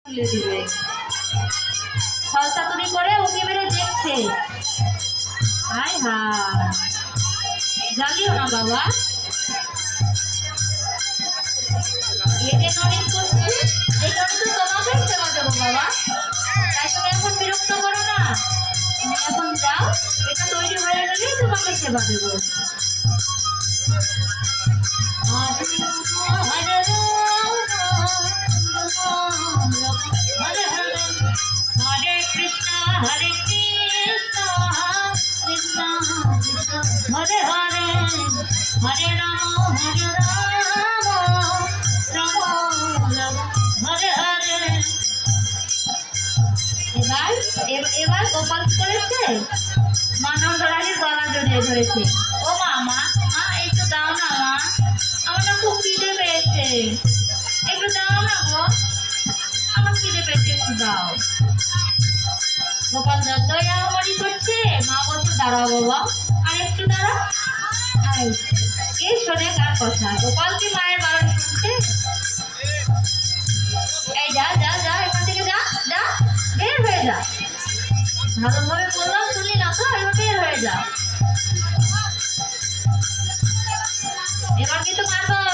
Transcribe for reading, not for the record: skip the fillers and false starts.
তুলে দিবে। ছলচাতুরি তুলি করে উঁকি মেরে দেখছে। হায় হায়, জ্বালিও না বাবা। এই যে ননিন করছে, এই ননি তো তোমাকেই সেবা দেবো বাবা। তাই তুমি এখন বিরক্ত করো না। তুমি এখন যাও, এটা তৈরি হয়ে গেলেই তোমাকে সেবা দেবো। হরে কৃষ্ণ হরে কৃষ্ণ কৃষ্ণ কৃষ্ণ হরে হরে হরে রাম রাম রাম হরে হরে। এবার গোপাল কি করেছে? মা নন্দরানীর গলা জড়িয়ে ধরেছে। ও মা মা মা একটু দাও না মা, আমার না খুব খিদে পেয়েছে, একটু দাও না গো, আমার খিদে পেয়েছে, একটু দাও। গোপাল যতই আহামরি করছে, মা বলছে দাঁড়াও বাবা, আর একটু দাঁড়াও। আর কে শোনে কার কথা? গোপাল কি মায়ের বারণ শুনছে? এই যা যা যা, এখান থেকে যা যা, বের হয়ে যা। ভালোভাবে বললাম, শুনলি না তো? এবার বের হয়ে যা। এবার কিন্তু মারবো।